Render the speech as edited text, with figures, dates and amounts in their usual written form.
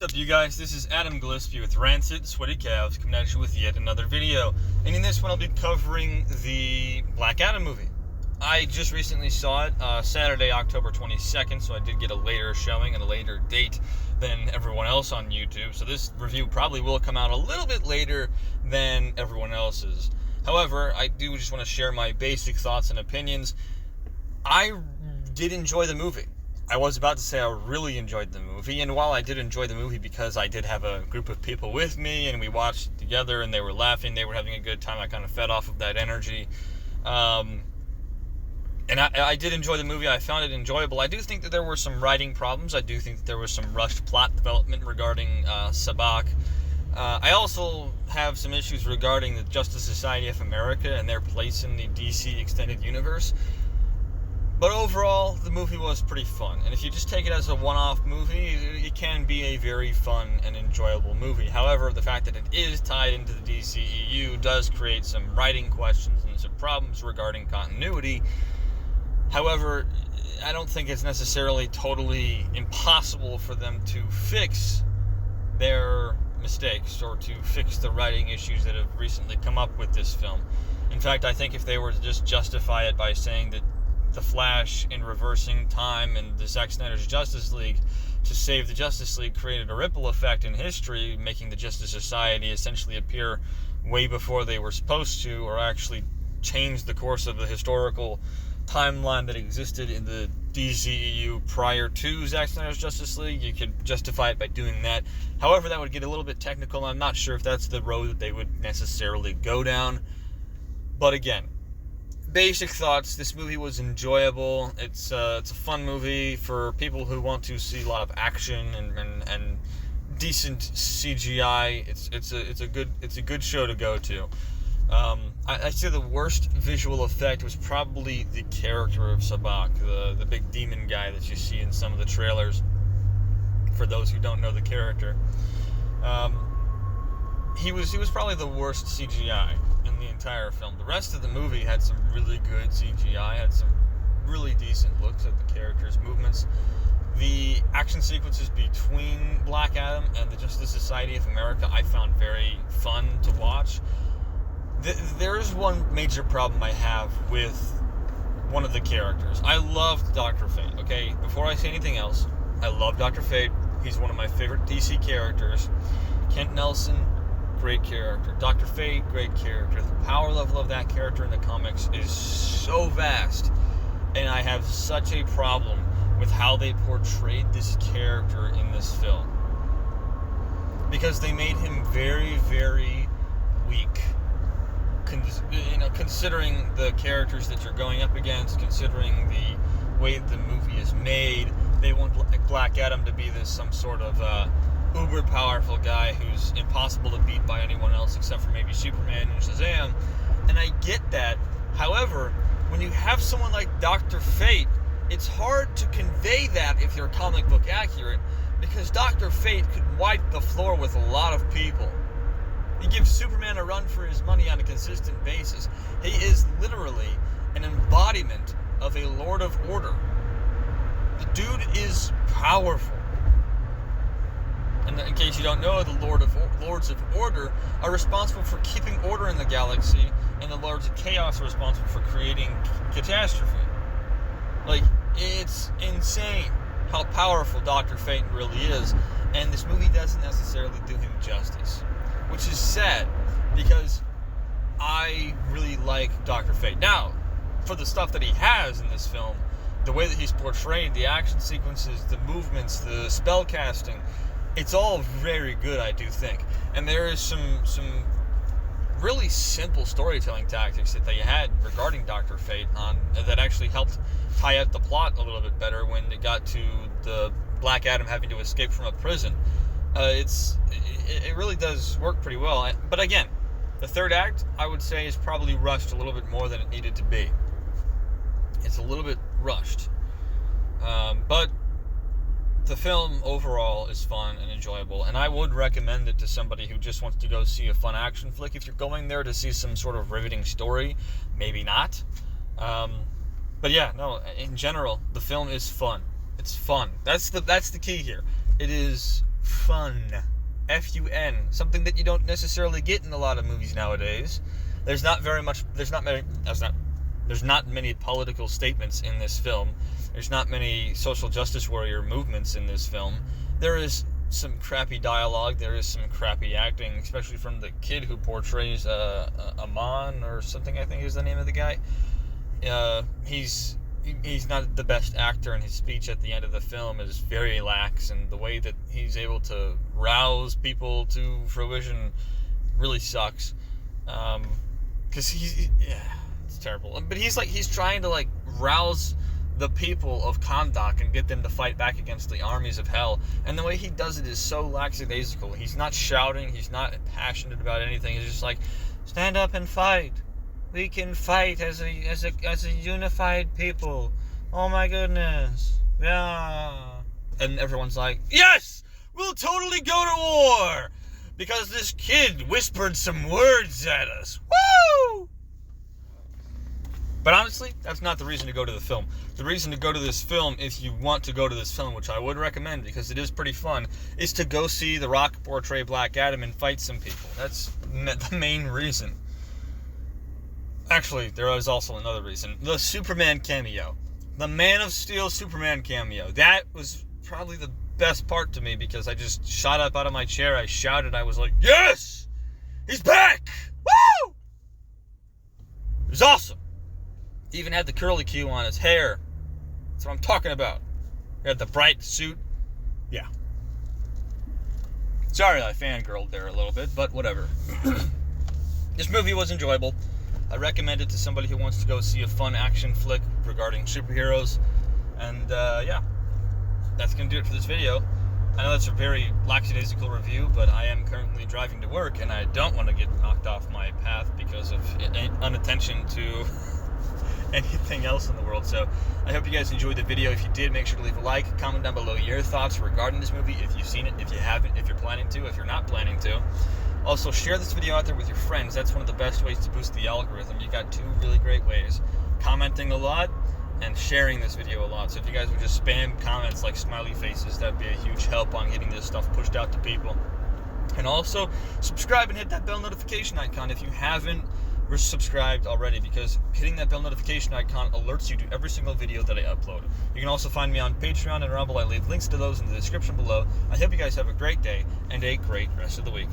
What's up, you guys? This is Adam Gillespie with Rancid Sweaty Calves coming at you with yet another video. And in this one, I'll be covering the Black Adam movie. I just recently saw it Saturday, October 22nd, so I did get a later showing and a later date than everyone else on YouTube. So this review probably will come out a little bit later than everyone else's. However, I do just want to share my basic thoughts and opinions. I did enjoy the movie. I was about to say I really enjoyed the movie, and while I did enjoy the movie because I did have a group of people with me, and we watched it together, and they were laughing, they were having a good time, I kind of fed off of that energy. And I did enjoy the movie. I found it enjoyable. I do think that there were some writing problems. I do think that there was some rushed plot development regarding Sabak. I also have some issues regarding the Justice Society of America and their place in the DC Extended Universe. But overall, the movie was pretty fun. And if you just take it as a one-off movie, it can be a very fun and enjoyable movie. However, the fact that it is tied into the DCEU does create some writing questions and some problems regarding continuity. However, I don't think it's necessarily totally impossible for them to fix their mistakes or to fix the writing issues that have recently come up with this film. In fact, I think if they were to just justify it by saying that the Flash in reversing time and the Zack Snyder's Justice League to save the Justice League created a ripple effect in history, making the Justice Society essentially appear way before they were supposed to, or actually change the course of the historical timeline that existed in the DCEU prior to Zack Snyder's Justice League. You could justify it by doing that. However, that would get a little bit technical. I'm not sure if that's the road that they would necessarily go down. But again, basic thoughts. This movie was enjoyable. It's a fun movie for people who want to see a lot of action and decent CGI. It's a good show to go to. I'd say the worst visual effect was probably the character of Sabak, the big demon guy that you see in some of the trailers. For those who don't know the character, he was probably the worst CGI in the entire film. The rest of the movie had some really good CGI, had some really decent looks at the characters' movements. The action sequences between Black Adam and the Justice Society of America I found very fun to watch. There is one major problem I have with one of the characters. I loved Dr. Fate, okay? Before I say anything else, I love Dr. Fate. He's one of my favorite DC characters. Kent Nelson, great character. Dr. Fate, great character. The power level of that character in the comics is so vast, and I have such a problem with how they portrayed this character in this film. Because they made him very, very weak. Considering the characters that you're going up against, considering the way the movie is made, they want Black Adam to be some sort of uber powerful guy who's impossible to beat by anyone else except for maybe Superman and Shazam, and I get that. However, when you have someone like Dr. Fate, it's hard to convey that if you're comic book accurate, because Dr. Fate could wipe the floor with a lot of people. He gives Superman a run for his money on a consistent basis. He is literally an embodiment of a Lord of Order. The dude is powerful. And in case you don't know, the Lords of Order are responsible for keeping order in the galaxy, and the Lords of Chaos are responsible for creating catastrophe. Like, it's insane how powerful Dr. Fate really is, and this movie doesn't necessarily do him justice. Which is sad, because I really like Dr. Fate. Now, for the stuff that he has in this film, the way that he's portrayed, the action sequences, the movements, the spell casting, it's all very good, I do think. And there is some really simple storytelling tactics that they had regarding Dr. Fate that actually helped tie up the plot a little bit better when it got to the Black Adam having to escape from a prison. It really does work pretty well. But again, the third act, I would say, is probably rushed a little bit more than it needed to be. It's a little bit rushed. But the film overall is fun and enjoyable, and I would recommend it to somebody who just wants to go see a fun action flick. If you're going there to see some sort of riveting story, maybe not. But yeah, no, in general, the film is fun. It's fun. That's the key here. It is fun. F-U-N. Something that you don't necessarily get in a lot of movies nowadays. There's not many political statements in this film. There's not many social justice warrior movements in this film. There is some crappy dialogue. There is some crappy acting, especially from the kid who portrays Aman or something, I think is the name of the guy. He's not the best actor, and his speech at the end of the film is very lax, and the way that he's able to rouse people to fruition really sucks. Because it's terrible. But he's trying to rouse the people of Kahndaq and get them to fight back against the armies of hell. And the way he does it is so lackadaisical. He's not shouting. He's not passionate about anything. He's just like, stand up and fight. We can fight as a unified people. Oh my goodness. Yeah. And everyone's like, yes! We'll totally go to war! Because this kid whispered some words at us. Woo! But honestly, that's not the reason to go to the film. The reason to go to this film, if you want to go to this film, which I would recommend because it is pretty fun, is to go see The Rock portray Black Adam and fight some people. That's the main reason. Actually, there is also another reason. The Superman cameo. The Man of Steel Superman cameo. That was probably the best part to me because I just shot up out of my chair. I shouted. I was like, yes! He's back! Woo! It was awesome. He even had the curly Q on his hair. That's what I'm talking about. He had the bright suit. Yeah. Sorry I fangirled there a little bit, but whatever. This movie was enjoyable. I recommend it to somebody who wants to go see a fun action flick regarding superheroes. And, yeah. That's going to do it for this video. I know that's a very lackadaisical review, but I am currently driving to work, and I don't want to get knocked off my path because of inattention to anything else in the world. So I hope you guys enjoyed the video. If you did, make sure to leave a like, comment down below your thoughts regarding this movie, if you've seen it, if you haven't, if you're planning to, if you're not planning to. Also, share this video out there with your friends. That's one of the best ways to boost the algorithm. You got two really great ways: commenting a lot and sharing this video a lot. So if you guys would just spam comments like smiley faces, that'd be a huge help on getting this stuff pushed out to people. And also, subscribe and hit that bell notification icon if you haven't subscribed already, because hitting that bell notification icon alerts you to every single video that I upload. You can also find me on Patreon and Rumble. I leave links to those in the description below. I hope you guys have a great day and a great rest of the week.